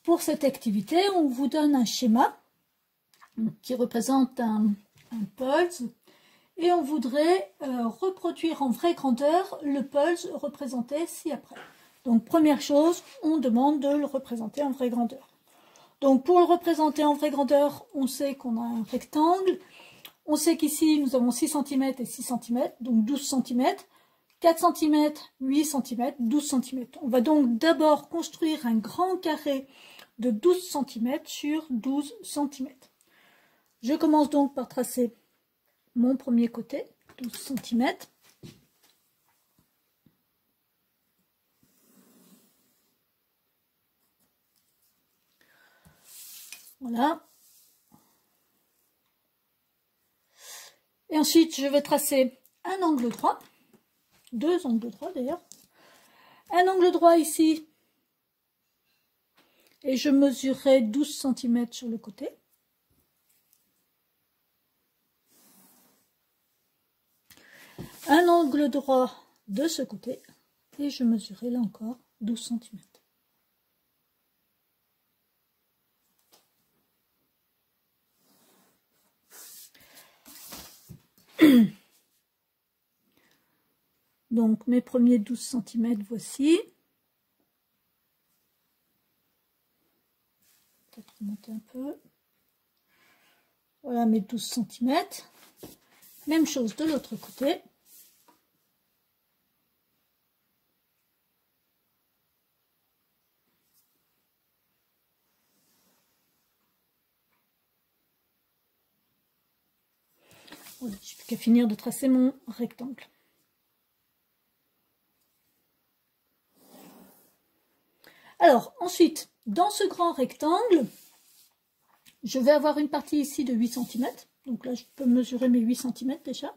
Pour cette activité, on vous donne un schéma qui représente un pulse et on voudrait reproduire en vraie grandeur le pulse représenté ci-après. Donc première chose, on demande de le représenter en vraie grandeur. Donc pour le représenter en vraie grandeur, on sait qu'on a un rectangle. On sait qu'ici, nous avons 6 cm et 6 cm, donc 12 cm. 4 cm, 8 cm, 12 cm. On va donc d'abord construire un grand carré de 12 cm sur 12 cm. Je commence donc par tracer mon premier côté, 12 cm. Voilà. Et ensuite, je vais tracer un angle droit. 2 angles droits d'ailleurs. Un angle droit ici. Et je mesurerai 12 cm sur le côté. Un angle droit de ce côté. Et je mesurerai là encore 12 cm. Donc mes premiers 12 cm voici. Peut-être remonter un peu. Voilà mes 12 cm. Même chose de l'autre côté. Voilà, je n'ai plus qu'à finir de tracer mon rectangle. Alors, ensuite, dans ce grand rectangle, je vais avoir une partie ici de 8 cm. Donc là, je peux mesurer mes 8 cm déjà.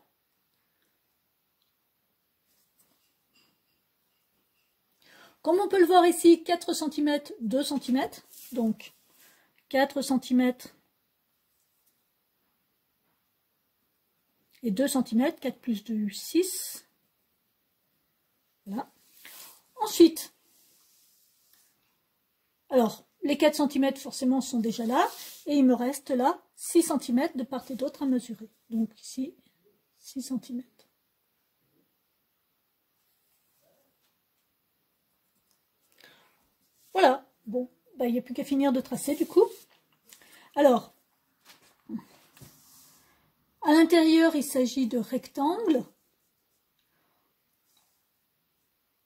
Comme on peut le voir ici, 4 cm, 2 cm. Donc, 4 cm et 2 cm. 4 plus 2, 6. Voilà. Ensuite, alors, les 4 cm forcément sont déjà là. Et il me reste là 6 cm de part et d'autre à mesurer. Donc ici, 6 cm. Voilà. Bon, il n'y a plus qu'à finir de tracer du coup. Alors, à l'intérieur, il s'agit de rectangles.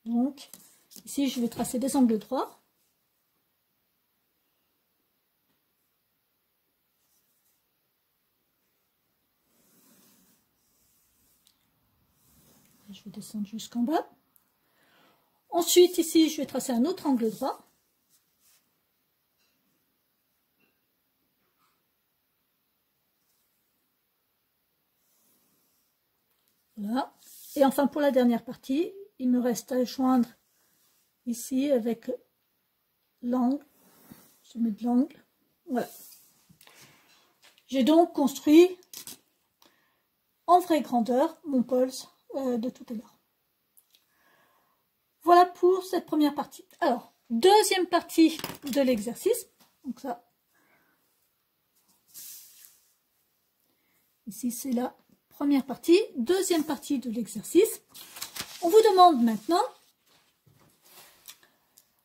Donc, ici, je vais tracer des angles droits. Je vais descendre jusqu'en bas. Ensuite, ici, je vais tracer un autre angle droit. Voilà. Et enfin, pour la dernière partie, il me reste à joindre ici avec l'angle. Je mets de l'angle. Voilà. J'ai donc construit en vraie grandeur mon pulse de tout à l'heure. Voilà pour cette première partie. Alors, deuxième partie de l'exercice. Donc ça, ici c'est la première partie. Deuxième partie de l'exercice. On vous demande maintenant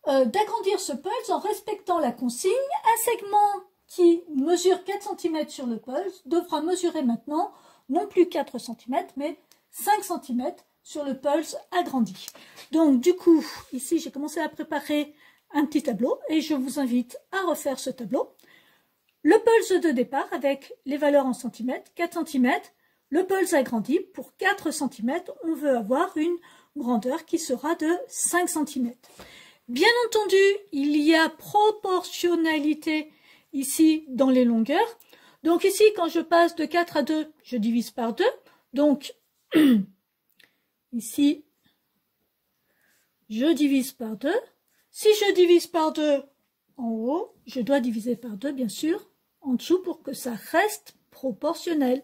d'agrandir ce pulse en respectant la consigne. Un segment qui mesure 4 cm sur le pulse devra mesurer maintenant non plus 4 cm, mais 5 cm sur le pulse agrandi. Donc du coup, ici j'ai commencé à préparer un petit tableau et je vous invite à refaire ce tableau. Le pulse de départ avec les valeurs en centimètres, 4 cm. Le pulse agrandi, pour 4 cm, on veut avoir une grandeur qui sera de 5 cm. Bien entendu, il y a proportionnalité ici dans les longueurs. Donc ici, quand je passe de 4 à 2, je divise par 2. Donc, ici, je divise par 2. Si je divise par 2 en haut, je dois diviser par 2, bien sûr, en dessous pour que ça reste proportionnel.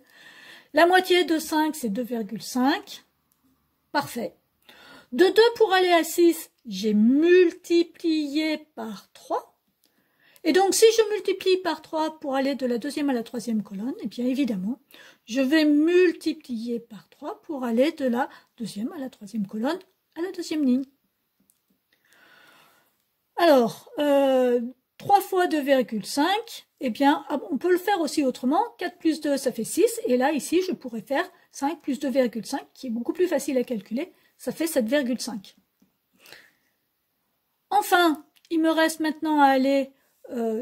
La moitié de 5, c'est 2,5. Parfait. De 2 pour aller à 6, j'ai multiplié par 3. Et donc, si je multiplie par 3 pour aller de la deuxième à la troisième colonne, eh bien évidemment, je vais multiplier par 3 pour aller de la deuxième à la troisième colonne à la deuxième ligne. Alors, 3 fois 2,5, eh bien, on peut le faire aussi autrement. 4 plus 2, ça fait 6. Et là, ici, je pourrais faire 5 plus 2,5, qui est beaucoup plus facile à calculer. Ça fait 7,5. Enfin, il me reste maintenant à aller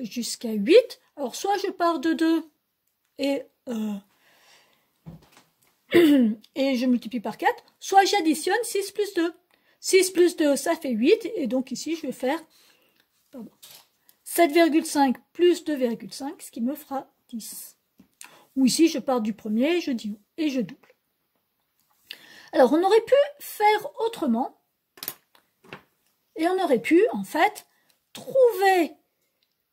jusqu'à 8. Alors, soit je pars de 2 et je multiplie par 4, soit j'additionne 6 plus 2. 6 plus 2, ça fait 8. Et donc, ici, je vais faire 7,5 plus 2,5, ce qui me fera 10. Ou ici, je pars du premier, je double. Alors, on aurait pu faire autrement. Et on aurait pu, en fait, trouver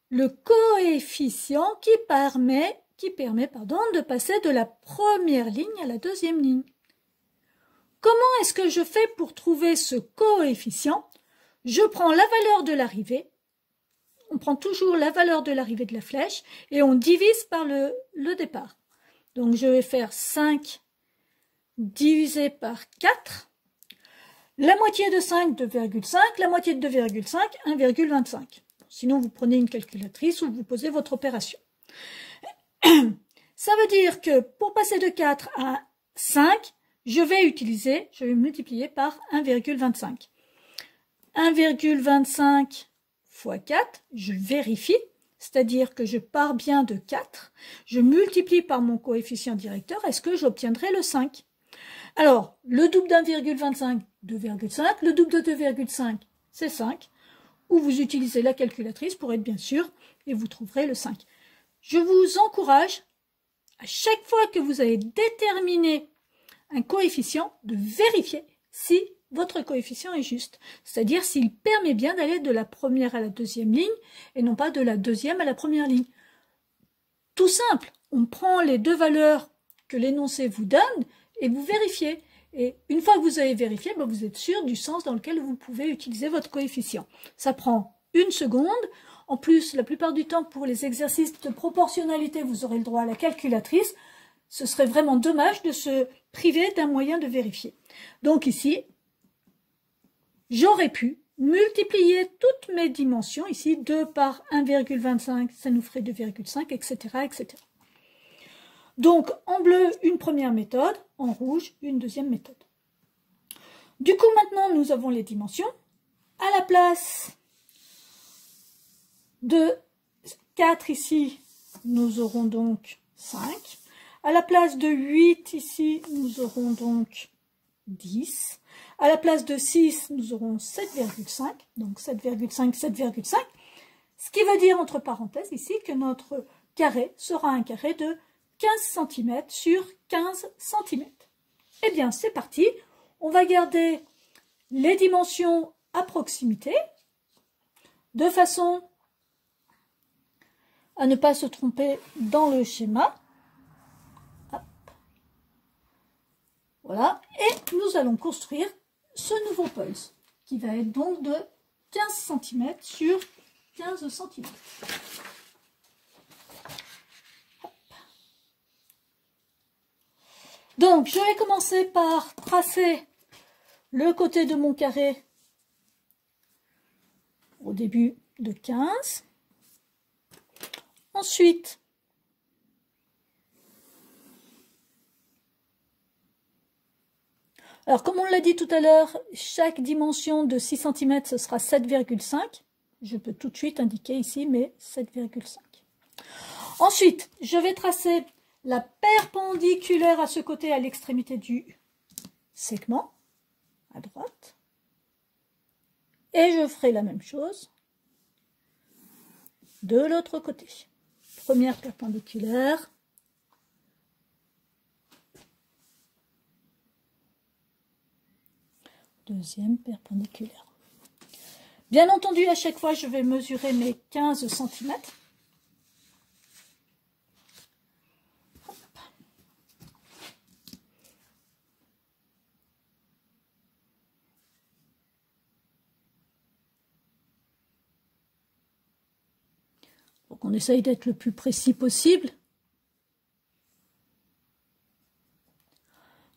le coefficient qui permet de passer de la première ligne à la deuxième ligne. Comment est-ce que je fais pour trouver ce coefficient? Je prends la valeur de l'arrivée. On prend toujours la valeur de l'arrivée de la flèche et on divise par le départ. Donc, je vais faire 5 divisé par 4. La moitié de 5, 2,5. La moitié de 2,5, 1,25. Sinon, vous prenez une calculatrice ou vous posez votre opération. Ça veut dire que pour passer de 4 à 5, je vais multiplier par 1,25. 1,25 fois 4, je vérifie, c'est-à-dire que je pars bien de 4, je multiplie par mon coefficient directeur, est-ce que j'obtiendrai le 5? Alors, le double d'1,25, 2,5, le double de 2,5, c'est 5, ou vous utilisez la calculatrice pour être bien sûr, et vous trouverez le 5. Je vous encourage, à chaque fois que vous avez déterminé un coefficient, de vérifier si votre coefficient est juste, c'est-à-dire s'il permet bien d'aller de la première à la deuxième ligne et non pas de la deuxième à la première ligne. Tout simple, on prend les deux valeurs que l'énoncé vous donne et vous vérifiez. Et une fois que vous avez vérifié, vous êtes sûr du sens dans lequel vous pouvez utiliser votre coefficient. Ça prend 1 seconde. En plus, la plupart du temps, pour les exercices de proportionnalité, vous aurez le droit à la calculatrice. Ce serait vraiment dommage de se priver d'un moyen de vérifier. Donc ici, j'aurais pu multiplier toutes mes dimensions. Ici, 2 par 1,25, ça nous ferait 2,5, etc., etc. Donc, en bleu, une première méthode, en rouge, une deuxième méthode. Du coup, maintenant, nous avons les dimensions. À la place de 4 ici, nous aurons donc 5. À la place de 8 ici, nous aurons donc 10. À la place de 6, nous aurons 7,5. Donc 7,5, 7,5. Ce qui veut dire, entre parenthèses, ici, que notre carré sera un carré de 15 cm sur 15 cm. Eh bien, c'est parti. On va garder les dimensions à proximité, de façon à ne pas se tromper dans le schéma. Hop. Voilà. Et nous allons construire ce nouveau pulse, qui va être donc de 15 cm sur 15 cm. Donc, je vais commencer par tracer le côté de mon carré au début de 15. Ensuite, alors comme on l'a dit tout à l'heure, chaque dimension de 6 cm, ce sera 7,5. Je peux tout de suite indiquer ici mes 7,5. Ensuite, je vais tracer la perpendiculaire à ce côté, à l'extrémité du segment, à droite. Et je ferai la même chose de l'autre côté. Première perpendiculaire. Deuxième perpendiculaire. Bien entendu, à chaque fois, je vais mesurer mes 15 cm. Donc on essaye d'être le plus précis possible.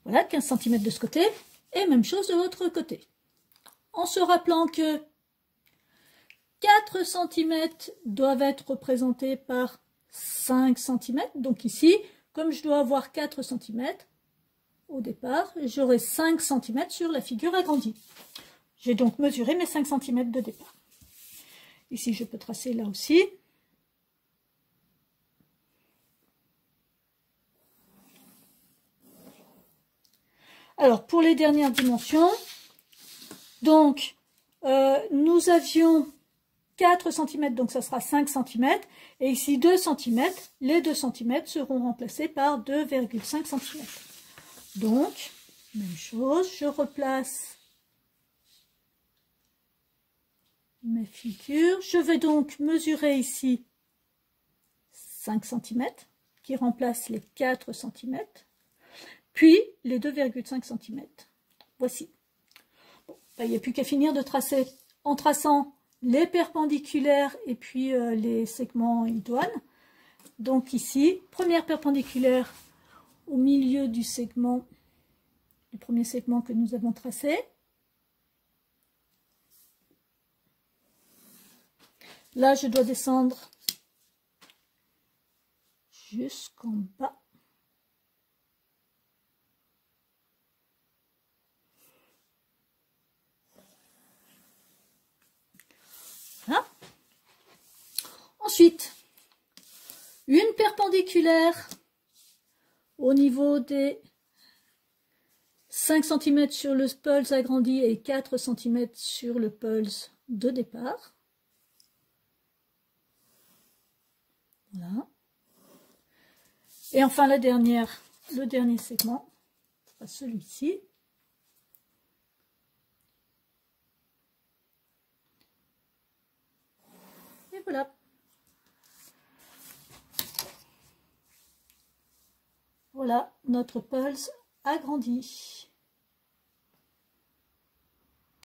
Voilà, 15 cm de ce côté, et même chose de l'autre côté. En se rappelant que 4 cm doivent être représentés par 5 cm. Donc ici, comme je dois avoir 4 cm au départ, j'aurai 5 cm sur la figure agrandie. J'ai donc mesuré mes 5 cm de départ. Ici, je peux tracer là aussi. Alors, pour les dernières dimensions, donc, nous avions 4 cm, donc ça sera 5 cm, et ici 2 cm, les 2 cm seront remplacés par 2,5 cm. Donc, même chose, je replace mes figures. Je vais donc mesurer ici 5 cm, qui remplace les 4 cm, puis les 2,5 cm. Voici. Bon, ben, il n'y a plus qu'à finir de tracer en traçant les perpendiculaires et puis les segments idoines. Donc ici, première perpendiculaire au milieu du segment, du premier segment que nous avons tracé. Là, je dois descendre jusqu'en bas. Voilà. Ensuite, une perpendiculaire au niveau des 5 cm sur le pulse agrandi et 4 cm sur le pulse de départ. Voilà. Et enfin le dernier segment, sera celui-ci. Et voilà. Voilà notre pulse agrandi.